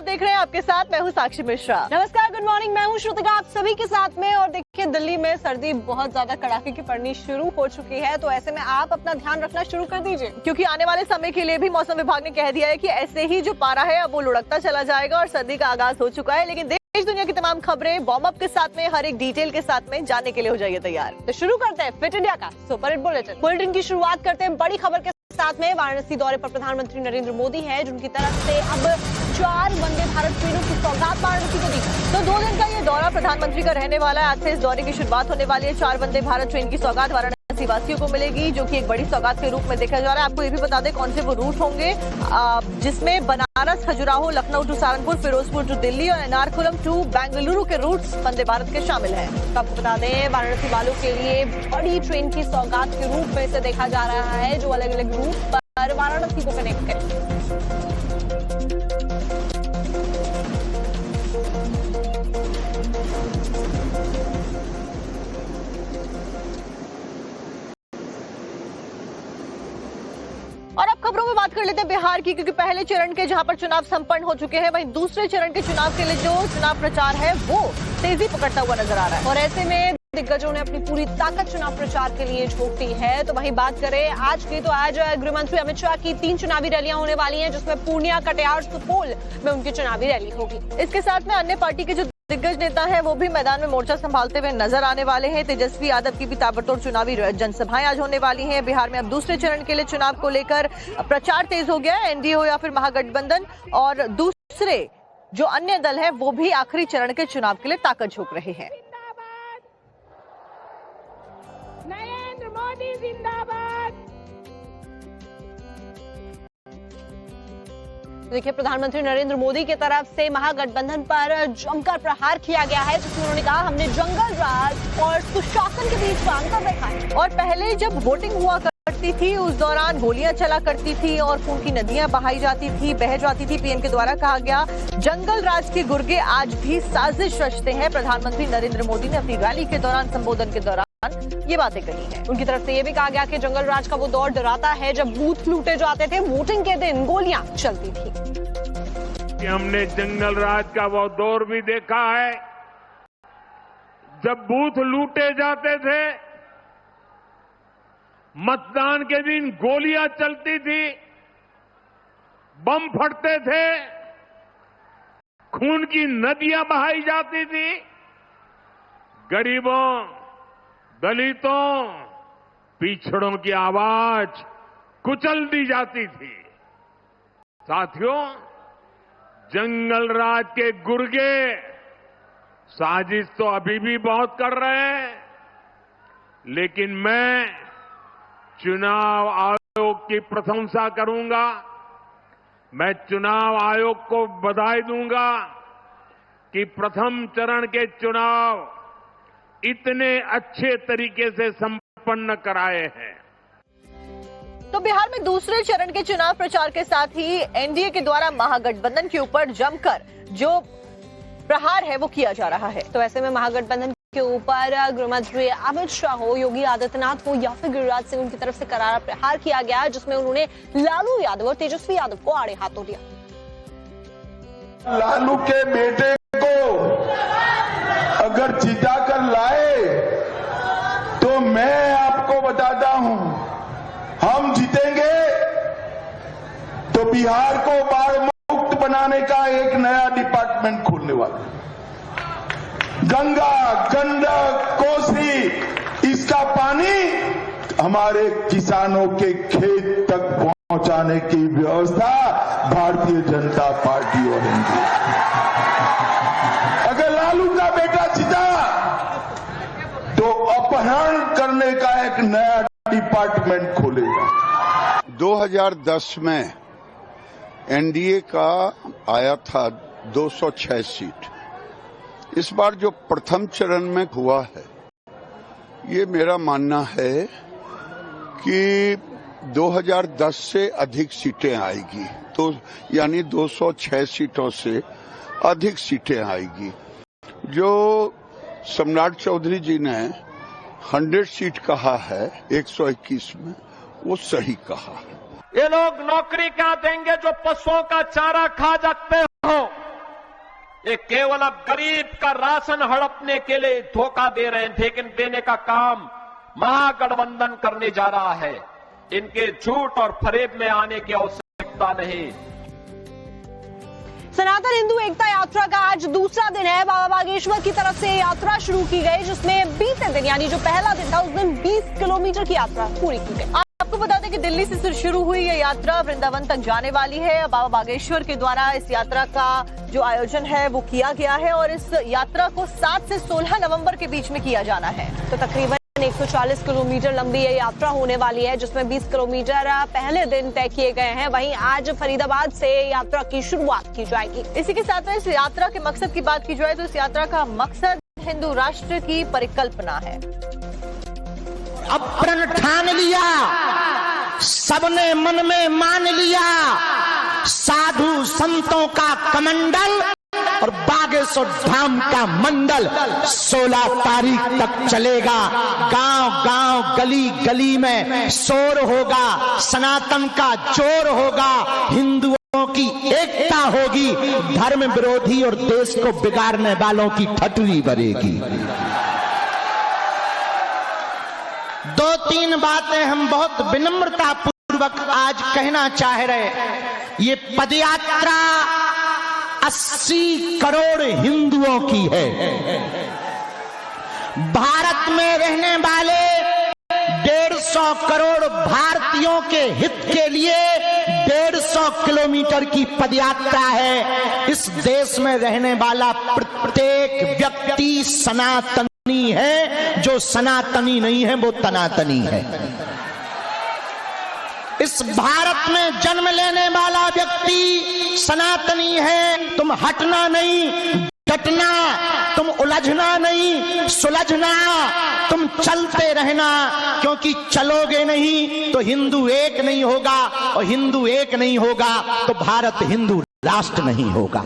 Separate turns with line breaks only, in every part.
आप देख रहे हैं आपके साथ मैं हूं साक्षी मिश्रा।
नमस्कार, गुड मॉर्निंग, मैं हूं श्रुतिका आप सभी के साथ में। और देखिए, दिल्ली में सर्दी बहुत ज्यादा कड़ाके की पड़नी शुरू हो चुकी है, तो ऐसे में आप अपना ध्यान रखना शुरू कर दीजिए,
क्योंकि आने वाले समय के लिए भी मौसम विभाग ने कह दिया है कि ऐसे ही जो पारा है अब वो लुढ़कता चला जाएगा और सर्दी का आगाज हो चुका है। लेकिन देश दुनिया की तमाम खबरें वार्म अप के साथ में, हर एक डिटेल के साथ में जानने के लिए हो जाइए तैयार।
तो शुरू करते हैं फिट इंडिया का सुपर हिट बुलेटिन की शुरुआत करते हैं बड़ी खबर के साथ में। वाराणसी दौरे पर प्रधानमंत्री नरेंद्र मोदी हैं, जिनकी तरफ से अब 4 वंदे भारत ट्रेनों की सौगात वाराणसी को दी।
तो 2 दिन का ये दौरा प्रधानमंत्री का रहने वाला है। आज से इस दौरे की शुरुआत होने वाली है। 4 वंदे भारत ट्रेन की सौगात वाराणसी वासियों को मिलेगी, जो कि एक बड़ी सौगात के रूप में देखा जा रहा है। आपको ये भी बता दें कौन से वो रूट होंगे, जिसमें बनारस, खजुराहो, लखनऊ टू सहारनपुर, फिरोजपुर टू दिल्ली और एर्नाकुलम टू बेंगलुरु के रूट्स वंदे भारत के शामिल हैं। आपको बता दें वाराणसी वालों के लिए बड़ी ट्रेन की सौगात के रूप में इसे देखा जा रहा है, जो अलग अलग रूट पर वाराणसी को कनेक्ट करे। और अब खबरों में बात कर लेते हैं बिहार की, क्योंकि पहले चरण के जहां पर चुनाव संपन्न हो चुके हैं, वहीं दूसरे चरण के चुनाव के लिए जो चुनाव प्रचार है वो तेजी पकड़ता हुआ नजर आ रहा है।
और ऐसे में दिग्गजों ने अपनी पूरी ताकत चुनाव प्रचार के लिए झोंक दी है। तो वहीं बात करें आज की, तो आज गृह मंत्री अमित शाह की 3 चुनावी रैलियां होने वाली हैं, जिसमें पूर्णिया, कटिहार, सुपौल में उनकी चुनावी रैली होगी।
इसके साथ में अन्य पार्टी के जो दिग्गज नेता हैं वो भी मैदान में मोर्चा संभालते हुए नजर आने वाले हैं। तेजस्वी यादव की भी ताबड़तोड़ चुनावी जनसभाएं आज होने वाली हैं। बिहार में अब दूसरे चरण के लिए चुनाव को लेकर प्रचार तेज हो गया है। एनडीए हो या फिर महागठबंधन और दूसरे जो अन्य दल है वो भी आखिरी चरण के चुनाव के लिए ताकत झोंक रहे हैं।
नरेंद्र मोदी जिंदाबाद।
देखिए, प्रधानमंत्री नरेंद्र मोदी की तरफ से महागठबंधन पर जमकर प्रहार किया गया है, जिसमें उन्होंने कहा हमने जंगल राज और सुशासन के बीच का अंतर देखा है।
और पहले जब वोटिंग हुआ करती थी उस दौरान गोलियां चला करती थी और खून की नदियां बहाई जाती थी, बह जाती थी। पीएम के द्वारा कहा गया जंगल राज के गुर्गे आज भी साजिश रचते हैं। प्रधानमंत्री नरेंद्र मोदी ने अपनी रैली के दौरान, संबोधन के दौरान ये बातें कही हैं।
उनकी तरफ से ये भी कहा गया कि जंगल राज का वो दौर डराता है जब बूथ लूटे जाते थे, वोटिंग के दिन गोलियां चलती थी।
हमने जंगल राज का वो दौर भी देखा है जब बूथ लूटे जाते थे, मतदान के दिन गोलियां चलती थी, बम फटते थे, खून की नदियां बहाई जाती थी, गरीबों, दलितों, पिछड़ों की आवाज कुचल दी जाती थी। साथियों, जंगल राज के गुर्गे साजिश तो अभी भी बहुत कर रहे हैं, लेकिन मैं चुनाव आयोग की प्रशंसा करूंगा। मैं चुनाव आयोग को बधाई दूंगा कि प्रथम चरण के चुनाव इतने अच्छे तरीके से संपन्न कराए हैं।
तो बिहार में दूसरे चरण के चुनाव प्रचार के साथ ही एनडीए के द्वारा महागठबंधन के ऊपर जमकर जो प्रहार है वो किया जा रहा है।
तो ऐसे में महागठबंधन के ऊपर गृह मंत्री अमित शाह हो, योगी आदित्यनाथ हो या फिर गिरिराज सिंह, उनकी तरफ से करारा प्रहार किया गया, जिसमें उन्होंने लालू यादव और तेजस्वी यादव को आड़े हाथों लिया।
लालू के बेटे को अगर जिता कर लाए तो मैं आपको बताता हूं, हम जीतेंगे तो बिहार को बाढ़ मुक्त बनाने का एक नया डिपार्टमेंट खोलने वाला है। गंगा, गंडक, कोसी, इसका पानी हमारे किसानों के खेत तक पहुंचाने की व्यवस्था भारतीय जनता पार्टी और एनडीए। अगर लालू का बेटा जीता तो अपहरण करने का एक नया डिपार्टमेंट खोलेगा।
2010 में एनडीए का आया था 206 सीट। इस बार जो प्रथम चरण में हुआ है, ये मेरा मानना है कि 2010 से अधिक सीटें आएगी, तो यानी 206 सीटों से अधिक सीटें आएगी। जो सम्राट चौधरी जी ने 100 सीट कहा है 121 में, वो सही कहा है।
ये लोग नौकरी क्या देंगे जो पशुओं का चारा खा सकते हो? ये केवल अब गरीब का राशन हड़पने के लिए धोखा दे रहे हैं, लेकिन देने का काम महागठबंधन करने जा रहा है। इनके झूठ और फरेब में आने की आवश्यकता नहीं।
सनातन हिंदू एकता यात्रा का आज दूसरा दिन है। बाबा बागेश्वर की तरफ से यात्रा शुरू की गई, जिसमें बीते दिन यानी जो पहला दिन था उस दिन 20 किलोमीटर की यात्रा पूरी की गई।
आपको बता दें कि दिल्ली से शुरू हुई ये यात्रा वृंदावन तक जाने वाली है। बाबा बागेश्वर के द्वारा इस यात्रा का जो आयोजन है वो किया गया है और इस यात्रा को 7 से 16 नवंबर के बीच में किया जाना है।
तो तकरीबन 140 किलोमीटर लंबी ये यात्रा होने वाली है, जिसमें 20 किलोमीटर पहले दिन तय किए गए हैं। वहीं आज फरीदाबाद से यात्रा की शुरुआत की जाएगी।
इसी के साथ में इस यात्रा के मकसद की बात की जाए तो इस यात्रा का मकसद हिंदू राष्ट्र की परिकल्पना है।
अब प्रण ठान लिया, सबने मन में मान लिया, साधु संतों का कमंडल और बागेश्वर धाम का मंडल 16 तारीख तक चलेगा। गांव गांव गली गली में शोर होगा, सनातन का जोर होगा, हिंदुओं की एकता होगी, धर्म विरोधी और देश को बिगाड़ने वालों की ठटरी भरेगी। 2-3 बातें हम बहुत विनम्रता पूर्वक आज कहना चाह रहे। ये पदयात्रा 80 करोड़ हिंदुओं की है। भारत में रहने वाले 150 करोड़ भारतीयों के हित के लिए 150 किलोमीटर की पदयात्रा है। इस देश में रहने वाला प्रत्येक व्यक्ति सनातनी है, जो सनातनी नहीं है वो तनातनी है। इस भारत में जन्म लेने वाला व्यक्ति सनातनी है। तुम हटना नहीं, डटना, तुम उलझना नहीं, सुलझना, तुम चलते रहना, क्योंकि चलोगे नहीं तो हिंदू एक नहीं होगा, और हिंदू एक नहीं होगा तो भारत हिंदू राष्ट्र नहीं होगा।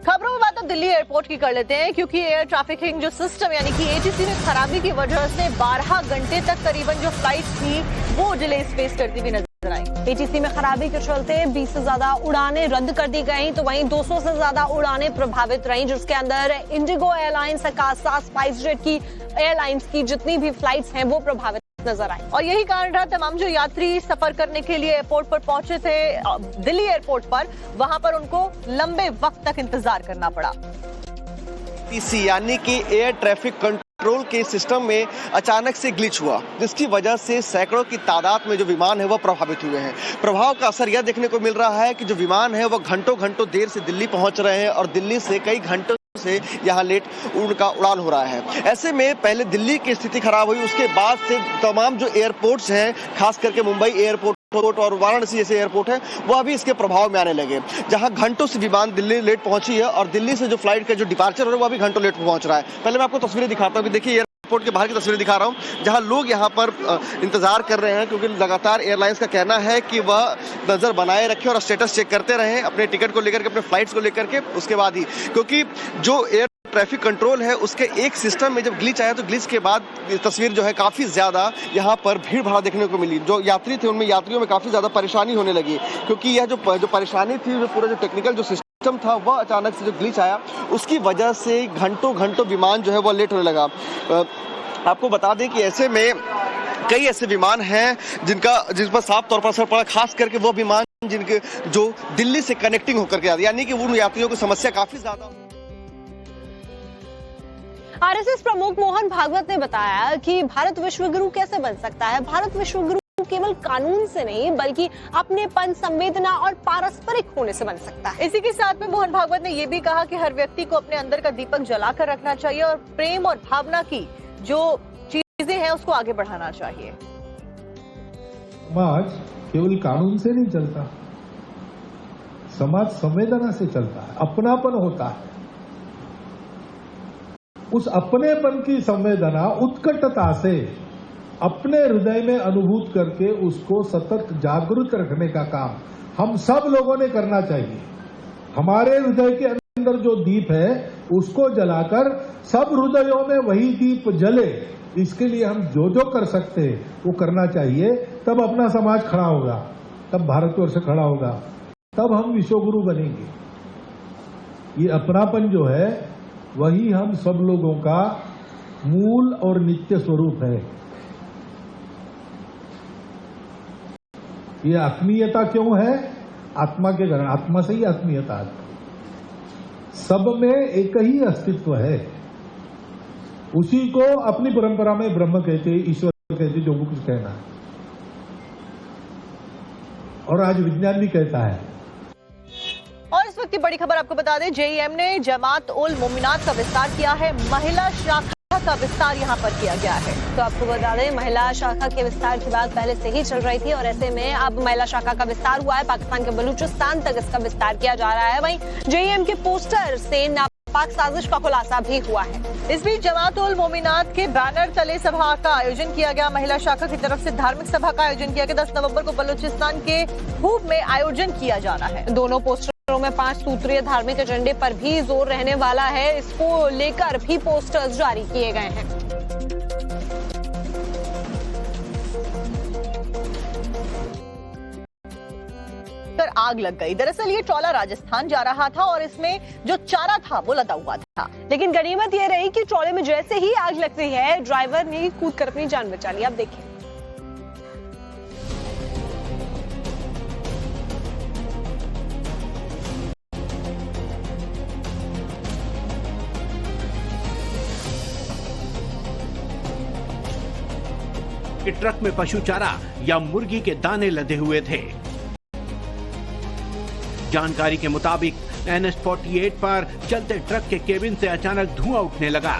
खबरों में बात अब दिल्ली एयरपोर्ट की कर लेते हैं, क्योंकि एयर ट्रैफिकिंग जो सिस्टम यानी कि एटीसी में खराबी की वजह से 12 घंटे तक करीबन जो फ्लाइट थी वो डिले फेस करती हुई नजर आई।
एटीसी में खराबी के चलते 20 से ज्यादा उड़ानें रद्द कर दी गई, तो वहीं 200 से ज्यादा उड़ानें प्रभावित रहीं, जिसके अंदर इंडिगो एयरलाइंस, अकाशा, स्पाइसजेट की एयरलाइंस की जितनी भी फ्लाइट्स हैं वो प्रभावित नजर आई।
और यही कारण रहा तमाम जो यात्री सफर करने के लिए एयरपोर्ट पर पहुंचे थे, दिल्ली एयरपोर्ट पर, वहां पर उनको लंबे वक्त तक इंतजार करना पड़ा।
यानी कि एयर ट्रैफिक कंट्रोल के सिस्टम में अचानक से ग्लिच हुआ, जिसकी वजह से सैकड़ों की तादाद में जो विमान है वो प्रभावित हुए हैं। प्रभाव का असर यह देखने को मिल रहा है कि जो विमान है वो घंटों घंटों देर से दिल्ली पहुंच रहे हैं और दिल्ली से कई घंटों से यहाँ लेट उनका उड़ान हो रहा है। ऐसे में पहले दिल्ली की स्थिति खराब हुई, उसके बाद से तमाम जो एयरपोर्ट्स हैं, खास करके मुंबई एयरपोर्ट और वाराणसी जैसे एयरपोर्ट है, वो अभी इसके प्रभाव में आने लगे, जहां घंटों से विमान दिल्ली लेट पहुंची है और दिल्ली से जो फ्लाइट का जो डिपार्चर है वो अभी घंटों लेट पहुंच रहा है। पहले मैं आपको तस्वीरें दिखाता हूं कि देखिए एयरपोर्ट के बाहर की तस्वीरें दिखा रहा हूं, जहां लोग यहां पर इंतजार कर रहे हैं, क्योंकि लगातार एयरलाइंस का कहना है कि वह नजर बनाए रखे और स्टेटस चेक करते रहें अपने टिकट को लेकर के, अपने फ्लाइट्स को लेकर के, उसके बाद ही, क्योंकि जो एयर ट्रैफिक कंट्रोल है उसके एक सिस्टम में जब ग्लिच आया तो ग्लिच के बाद तस्वीर जो है काफी ज्यादा यहाँ पर भीड़ भाड़ देखने को मिली। जो यात्री थे उनमें यात्रियों में काफी ज्यादा परेशानी होने लगी, क्योंकि यह जो परेशानी थी, जो पूरा जो टेक्निकल जो सिस्टम था वह अचानक से जो ग्लिच आया उसकी वजह से घंटों घंटों विमान जो है वह लेट होने लगा। आपको बता दें कि ऐसे में कई ऐसे विमान हैं जिन पर साफ तौर पर असर पड़ा, खास करके वो विमान जिनके जो दिल्ली से कनेक्टिंग होकर के आते, यानी कि उन यात्रियों की समस्या काफी ज्यादा।
आरएसएस प्रमुख मोहन भागवत ने बताया कि भारत विश्वगुरु कैसे बन सकता है। भारत विश्वगुरु केवल कानून से नहीं बल्कि अपनेपन, संवेदना और पारस्परिक होने से बन सकता है।
इसी के साथ में मोहन भागवत ने यह भी कहा कि हर व्यक्ति को अपने अंदर का दीपक जलाकर रखना चाहिए और प्रेम और भावना की जो चीजें हैं उसको आगे बढ़ाना चाहिए।
समाज केवल कानून से नहीं चलता, समाज संवेदना से चलता है, अपनापन होता है। उस अपनेपन की संवेदना उत्कटता से अपने हृदय में अनुभूत करके उसको सतत जागरूक रखने का काम हम सब लोगों ने करना चाहिए। हमारे हृदय के अंदर जो दीप है उसको जलाकर सब हृदयों में वही दीप जले, इसके लिए हम जो जो कर सकते हैं वो करना चाहिए। तब अपना समाज खड़ा होगा, तब भारतवर्ष खड़ा होगा, तब हम विश्वगुरु बनेंगे। ये अपनापन जो है वही हम सब लोगों का मूल और नित्य स्वरूप है। ये आत्मीयता क्यों है? आत्मा के कारण, आत्मा से ही आत्मीयता है। सब में एक ही अस्तित्व है, उसी को अपनी परंपरा में ब्रह्म कहते, ईश्वर कहते, जो कुछ कहना है, और आज विज्ञान भी कहता है।
और इस वक्त की बड़ी खबर आपको बता दें, जेईएम ने जमात उल मोमिनात का विस्तार किया है, महिला शाखा का विस्तार यहां पर किया गया है।
तो आपको बता दें, महिला शाखा के विस्तार की बात पहले से ही चल रही थी और ऐसे में अब महिला शाखा का विस्तार हुआ है। पाकिस्तान के बलूचिस्तान तक इसका विस्तार किया जा रहा है। वहीं जेईएम के पोस्टर से नापाक साजिश का खुलासा भी हुआ है।
इस बीच जमात उल मोमिनात के बैनर तले सभा का आयोजन किया गया। महिला शाखा की तरफ से धार्मिक सभा का आयोजन किया गया। 10 नवंबर को बलूचिस्तान के खूब में आयोजन किया जाना है।
दोनों पोस्टरों में 5 सूत्रीय धार्मिक एजेंडे पर भी जोर रहने वाला है। इसको लेकर भी पोस्टर्स जारी किए गए हैं।
आग लग गई। दरअसल ये ट्रॉला राजस्थान जा रहा था और इसमें जो चारा था वो लदा हुआ था,
लेकिन गनीमत ये रही कि ट्रॉले में जैसे ही आग लगती है ड्राइवर ने कूद कर अपनी जान बचा ली। आप देखिए।
ट्रक में पशु चारा या मुर्गी के दाने लदे हुए थे। जानकारी के मुताबिक NH-48 पर चलते ट्रक के केबिन से अचानक धुआं उठने लगा।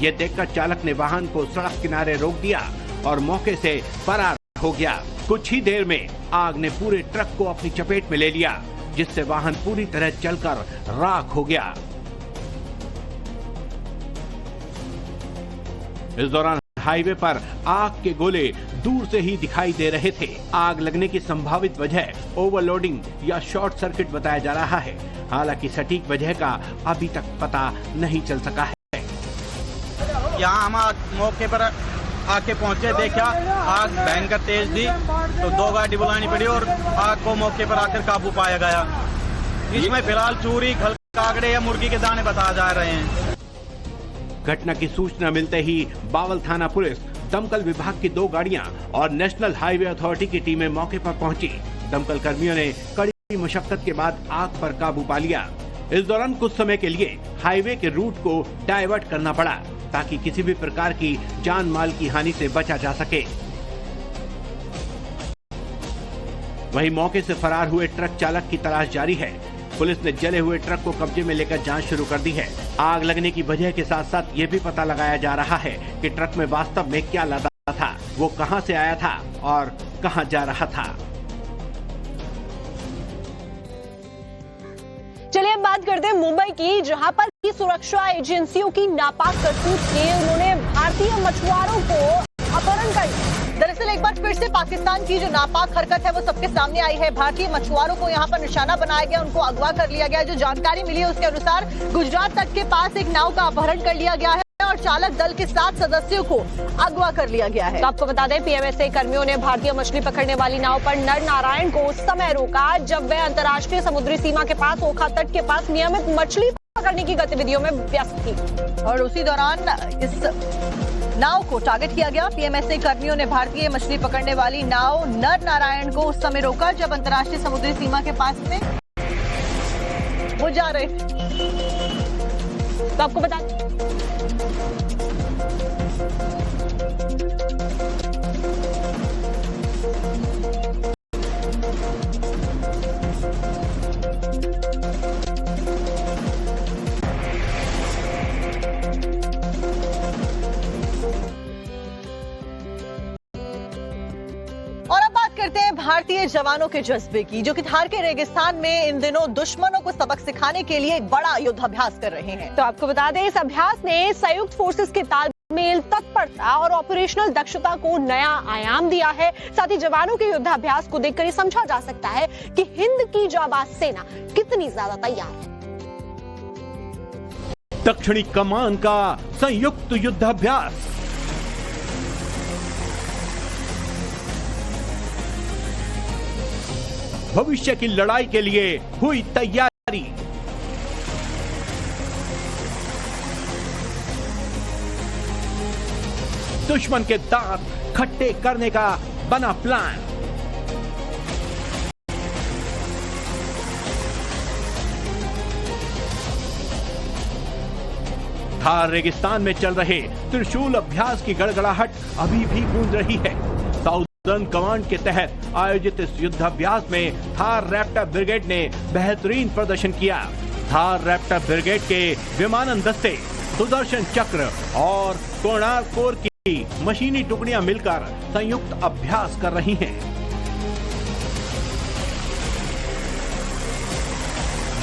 ये देखकर चालक ने वाहन को सड़क किनारे रोक दिया और मौके से फरार हो गया। कुछ ही देर में आग ने पूरे ट्रक को अपनी चपेट में ले लिया, जिससे वाहन पूरी तरह जलकर राख हो गया। इस दौरान हाईवे पर आग के गोले दूर से ही दिखाई दे रहे थे। आग लगने की संभावित वजह ओवरलोडिंग या शॉर्ट सर्किट बताया जा रहा है। हालांकि सटीक वजह का अभी तक पता नहीं चल सका है।
यहाँ हम मौके पर आके पहुंचे, देखा आग भयंकर तेज थी, तो 2 गाड़ी बुलानी पड़ी और आग को मौके पर आकर काबू पाया गया। इसमें फिलहाल चूरी, खल, कागड़े या मुर्गी के दाने बताए जा रहे हैं।
घटना की सूचना मिलते ही बावल थाना पुलिस, दमकल विभाग की 2 गाड़ियां और नेशनल हाईवे अथॉरिटी की टीमें मौके पर पहुंची। दमकल कर्मियों ने कड़ी मशक्कत के बाद आग पर काबू पा लिया। इस दौरान कुछ समय के लिए हाईवे के रूट को डाइवर्ट करना पड़ा ताकि किसी भी प्रकार की जान माल की हानि से बचा जा सके। वहीं मौके से फरार हुए ट्रक चालक की तलाश जारी है। पुलिस ने जले हुए ट्रक को कब्जे में लेकर जांच शुरू कर दी है। आग लगने की वजह के साथ साथ ये भी पता लगाया जा रहा है कि ट्रक में वास्तव में क्या लदा था, वो कहां से आया था और कहां जा रहा था।
चलिए अब बात करते हैं मुंबई की, जहां पर की सुरक्षा एजेंसियों की नापाक करतूत की उन्होंने भारतीय मछुआरों को अपहरण कर लिया।
दरअसल एक बार फिर से पाकिस्तान की जो नापाक हरकत है वो सबके सामने आई है। भारतीय मछुआरों को यहाँ पर निशाना बनाया गया, उनको अगवा कर लिया गया। जो जानकारी मिली है उसके अनुसार गुजरात तट के पास एक नाव का अपहरण कर लिया गया है और चालक दल के 7 सदस्यों को अगवा कर लिया गया है।
तो आपको बता दें, पीएमएसए कर्मियों ने भारतीय मछली पकड़ने वाली नाव पर नर नारायण को उस समय रोका जब वह अंतर्राष्ट्रीय समुद्री सीमा के पास ओखा तट के पास नियमित मछली पकड़ने की गतिविधियों में व्यस्त थी
और उसी दौरान इस नाव को टारगेट किया गया। पीएमएसए कर्मियों ने भारतीय मछली पकड़ने वाली नाव नर नारायण को उस समय रोका जब अंतर्राष्ट्रीय समुद्री सीमा के पास से वो जा रहे थे।
तो आपको बता
भारतीय जवानों के जज्बे की, जो कि थार के रेगिस्तान में इन दिनों दुश्मनों को सबक सिखाने के लिए एक बड़ा युद्धाभ्यास कर रहे हैं।
तो आपको बता दें, इस अभ्यास ने संयुक्त फोर्सेस के तालमेल, तत्परता और ऑपरेशनल दक्षता को नया आयाम दिया है। साथ ही जवानों के युद्धाभ्यास को देखकर ये समझा जा सकता है कि हिंद की जाबाज सेना कितनी ज्यादा तैयार है।
दक्षिणी कमान का संयुक्त युद्धाभ्यास। भविष्य की लड़ाई के लिए हुई तैयारी। दुश्मन के दांत खट्टे करने का बना प्लान। थार रेगिस्तान में चल रहे त्रिशूल अभ्यास की गड़गड़ाहट अभी भी गूंज रही है। साउदर्न कमांड के तहत आयोजित इस युद्धाभ्यास में थार रैप्टर ब्रिगेड ने बेहतरीन प्रदर्शन किया। थार रैप्टर ब्रिगेड के विमानन दस्ते, सुदर्शन चक्र और कोणार्क कोर की मशीनी टुकड़ियां मिलकर संयुक्त अभ्यास कर रही हैं।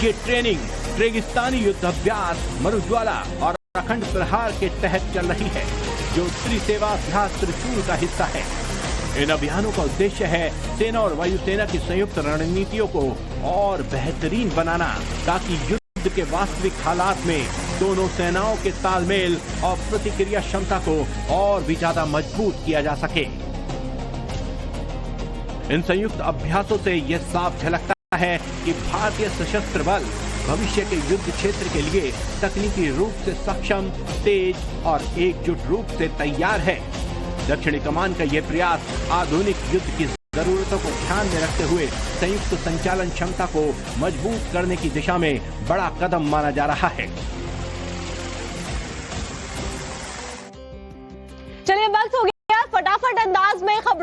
ये ट्रेनिंग रेगिस्तानी युद्धाभ्यास मरुज्वाला और अखंड प्रहार के तहत चल रही है, जो त्रिसेवा अभ्यास त्रिशूल का हिस्सा है। इन अभियानों का उद्देश्य है सेना और वायुसेना की संयुक्त रणनीतियों को और बेहतरीन बनाना, ताकि युद्ध के वास्तविक हालात में दोनों सेनाओं के तालमेल और प्रतिक्रिया क्षमता को और भी ज्यादा मजबूत किया जा सके। इन संयुक्त अभ्यासों से यह साफ झलकता है कि भारतीय सशस्त्र बल भविष्य के युद्ध क्षेत्र के लिए तकनीकी रूप से सक्षम, तेज और एकजुट रूप से तैयार है। दक्षिणी कमान का यह प्रयास आधुनिक युद्ध की जरूरतों को ध्यान में रखते हुए संयुक्त संचालन क्षमता को मजबूत करने की दिशा में बड़ा कदम माना जा रहा है।
चलिए वक्त हो गया फटाफट अंदाज में खबरों